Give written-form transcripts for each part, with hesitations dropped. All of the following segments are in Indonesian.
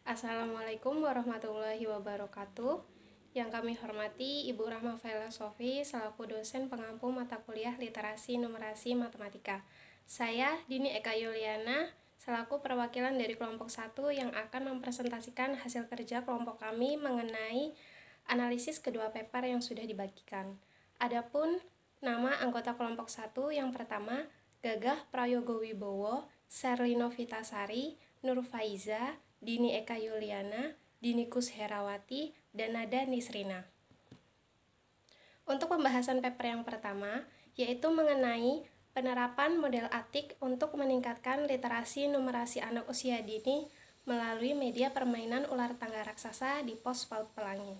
Assalamualaikum warahmatullahi wabarakatuh. Yang kami hormati Ibu Rahma Faila Sofi selaku dosen pengampu mata kuliah Literasi Numerasi Matematika. Saya Dini Eka Yuliana selaku perwakilan dari kelompok 1 yang akan mempresentasikan hasil kerja kelompok kami mengenai analisis kedua paper yang sudah dibagikan. Adapun nama anggota kelompok 1 yang pertama Gagah Prayogo Wibowo, Serlino Vitasari, Nur Faiza, Dini Eka Yuliana, Dini Kusherawati, dan Nada Nisrina. Untuk pembahasan paper yang pertama, yaitu mengenai penerapan model ATIK untuk meningkatkan literasi numerasi anak usia dini melalui media permainan ular tangga raksasa di pos PAUD Pelangi.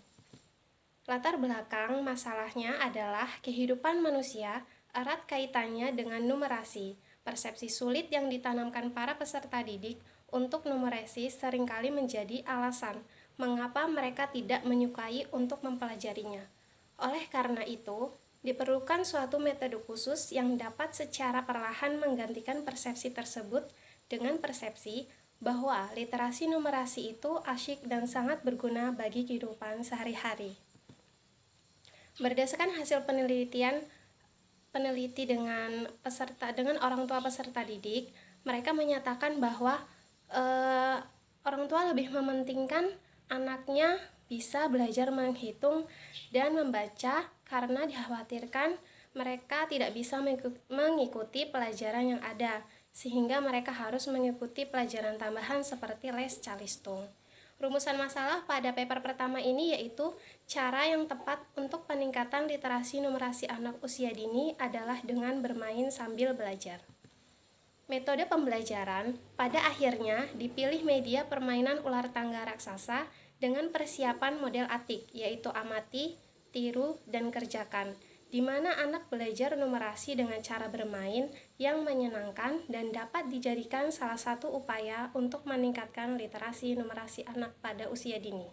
Latar belakang masalahnya adalah kehidupan manusia erat kaitannya dengan numerasi. Persepsi sulit yang ditanamkan para peserta didik untuk numerasi seringkali menjadi alasan mengapa mereka tidak menyukai untuk mempelajarinya. Oleh karena itu, diperlukan suatu metode khusus yang dapat secara perlahan menggantikan persepsi tersebut dengan persepsi bahwa literasi numerasi itu asyik dan sangat berguna bagi kehidupan sehari-hari. Berdasarkan hasil peneliti dengan orang tua peserta didik, mereka menyatakan bahwa orang tua lebih mementingkan anaknya bisa belajar menghitung dan membaca karena dikhawatirkan mereka tidak bisa mengikuti pelajaran yang ada, sehingga mereka harus mengikuti pelajaran tambahan seperti les calistung. Rumusan masalah pada paper pertama ini yaitu cara yang tepat untuk peningkatan literasi numerasi anak usia dini adalah dengan bermain sambil belajar. Metode pembelajaran pada akhirnya dipilih media permainan ular tangga raksasa dengan persiapan model ATIK, yaitu amati, tiru, dan kerjakan, di mana anak belajar numerasi dengan cara bermain yang menyenangkan dan dapat dijadikan salah satu upaya untuk meningkatkan literasi numerasi anak pada usia dini.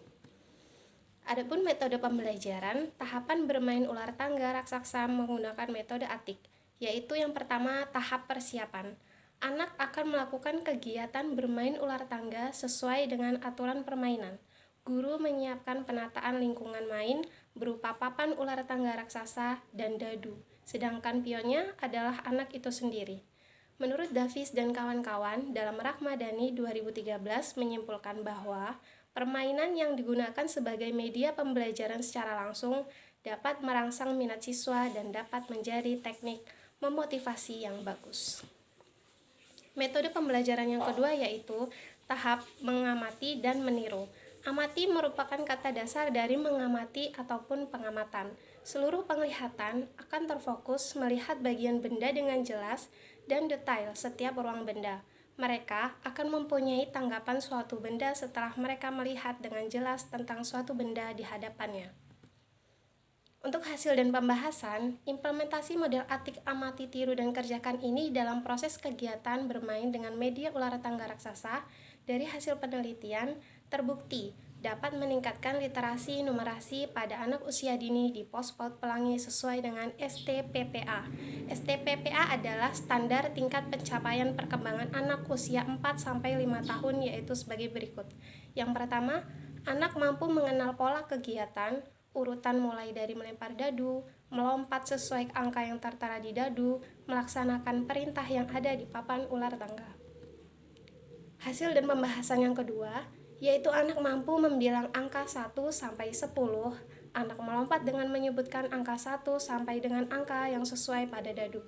Adapun metode pembelajaran, tahapan bermain ular tangga raksasa menggunakan metode ATIK, yaitu yang pertama tahap persiapan. Anak akan melakukan kegiatan bermain ular tangga sesuai dengan aturan permainan. Guru menyiapkan penataan lingkungan main berupa papan ular tangga raksasa dan dadu, sedangkan pionnya adalah anak itu sendiri. Menurut Davis dan kawan-kawan, dalam Rakhmadani 2013 menyimpulkan bahwa permainan yang digunakan sebagai media pembelajaran secara langsung dapat merangsang minat siswa dan dapat menjadi teknik memotivasi yang bagus. Metode pembelajaran yang kedua yaitu tahap mengamati dan meniru. Amati merupakan kata dasar dari mengamati ataupun pengamatan. Seluruh penglihatan akan terfokus melihat bagian benda dengan jelas dan detail setiap ruang benda. Mereka akan mempunyai tanggapan suatu benda setelah mereka melihat dengan jelas tentang suatu benda di hadapannya. Untuk hasil dan pembahasan, implementasi model ATIK amati, tiru, dan kerjakan ini dalam proses kegiatan bermain dengan media ular tangga raksasa dari hasil penelitian terbukti dapat meningkatkan literasi numerasi pada anak usia dini di pos PAUD Pelangi sesuai dengan STPPA. STPPA adalah standar tingkat pencapaian perkembangan anak usia 4-5 tahun yaitu sebagai berikut. Yang pertama, anak mampu mengenal pola kegiatan, urutan mulai dari melempar dadu, melompat sesuai angka yang tertera di dadu, melaksanakan perintah yang ada di papan ular tangga. Hasil dan pembahasan yang kedua, yaitu anak mampu membilang angka 1 sampai 10. Anak melompat dengan menyebutkan angka 1 sampai dengan angka yang sesuai pada dadu.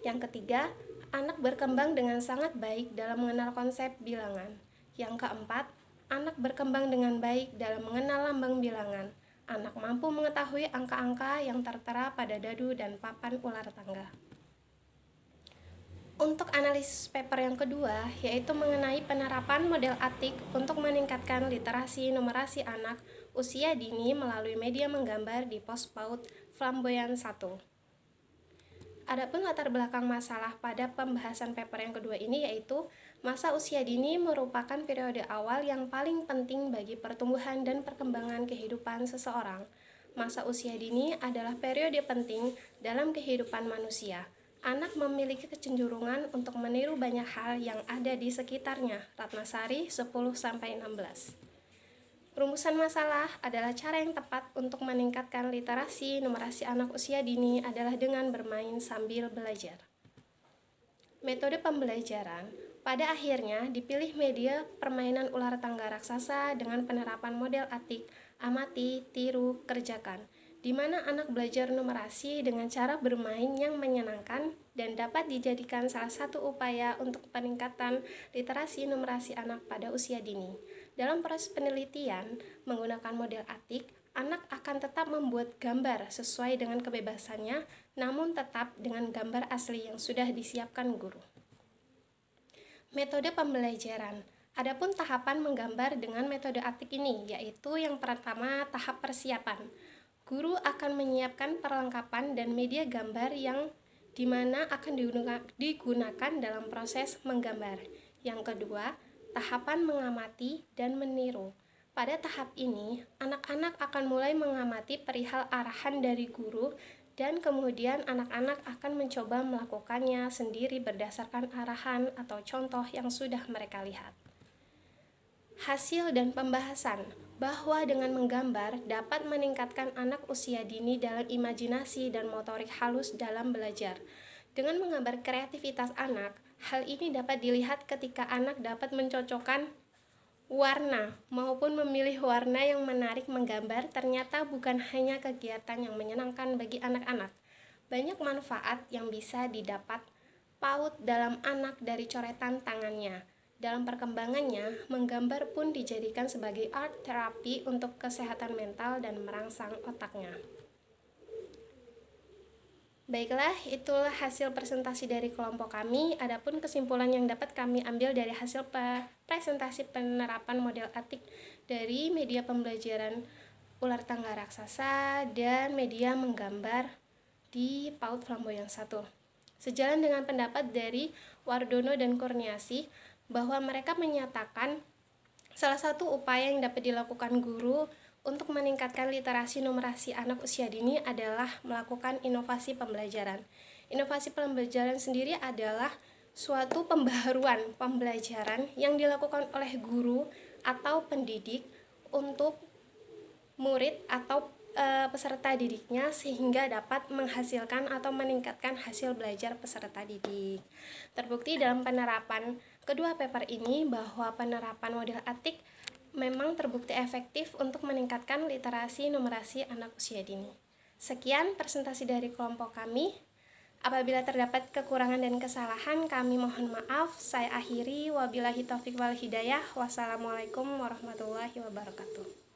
Yang ketiga, anak berkembang dengan sangat baik dalam mengenal konsep bilangan. Yang keempat, anak berkembang dengan baik dalam mengenal lambang bilangan. Anak mampu mengetahui angka-angka yang tertera pada dadu dan papan ular tangga. Untuk analisis paper yang kedua, yaitu mengenai penerapan model ATIK untuk meningkatkan literasi numerasi anak usia dini melalui media menggambar di pos PAUD Flamboyan 1. Adapun latar belakang masalah pada pembahasan paper yang kedua ini yaitu masa usia dini merupakan periode awal yang paling penting bagi pertumbuhan dan perkembangan kehidupan seseorang. Masa usia dini adalah periode penting dalam kehidupan manusia. Anak memiliki kecenderungan untuk meniru banyak hal yang ada di sekitarnya. Ratnasari 10-16. Rumusan masalah adalah cara yang tepat untuk meningkatkan literasi numerasi anak usia dini adalah dengan bermain sambil belajar. Metode pembelajaran pada akhirnya dipilih media permainan ular tangga raksasa dengan penerapan model atik, amati, tiru, kerjakan, di mana anak belajar numerasi dengan cara bermain yang menyenangkan dan dapat dijadikan salah satu upaya untuk peningkatan literasi numerasi anak pada usia dini. Dalam proses penelitian menggunakan model atik, anak akan tetap membuat gambar sesuai dengan kebebasannya, namun tetap dengan gambar asli yang sudah disiapkan guru. Metode pembelajaran. Adapun tahapan menggambar dengan metode atik ini, yaitu yang pertama tahap persiapan. Guru akan menyiapkan perlengkapan dan media gambar yang dimana akan digunakan dalam proses menggambar. Yang kedua, tahapan mengamati dan meniru. Pada tahap ini, anak-anak akan mulai mengamati perihal arahan dari guru dan kemudian anak-anak akan mencoba melakukannya sendiri berdasarkan arahan atau contoh yang sudah mereka lihat. Hasil dan pembahasan bahwa dengan menggambar dapat meningkatkan anak usia dini dalam imajinasi dan motorik halus dalam belajar. Dengan menggambar kreativitas anak, hal ini dapat dilihat ketika anak dapat mencocokkan warna maupun memilih warna yang menarik menggambar ternyata bukan hanya kegiatan yang menyenangkan bagi anak-anak. Banyak manfaat yang bisa didapat PAUD dalam anak dari coretan tangannya. Dalam perkembangannya, menggambar pun dijadikan sebagai art therapy untuk kesehatan mental dan merangsang otaknya. Baiklah, itulah hasil presentasi dari kelompok kami. Adapun kesimpulan yang dapat kami ambil dari hasil presentasi penerapan model atik dari media pembelajaran ular tangga raksasa dan media menggambar di PAUD Flamboyan 1. Sejalan dengan pendapat dari Wardono dan Kurniasi bahwa mereka menyatakan salah satu upaya yang dapat dilakukan guru untuk meningkatkan literasi numerasi anak usia dini adalah melakukan inovasi pembelajaran. Inovasi pembelajaran sendiri adalah suatu pembaharuan pembelajaran yang dilakukan oleh guru atau pendidik untuk murid atau peserta didiknya sehingga dapat menghasilkan atau meningkatkan hasil belajar peserta didik. Terbukti dalam penerapan kedua paper ini bahwa penerapan model atik memang terbukti efektif untuk meningkatkan literasi numerasi anak usia dini. Sekian presentasi dari kelompok kami. Apabila terdapat kekurangan dan kesalahan, kami mohon maaf. Saya akhiri. Wabillahi taufiq wal hidayah. Wassalamualaikum warahmatullahi wabarakatuh.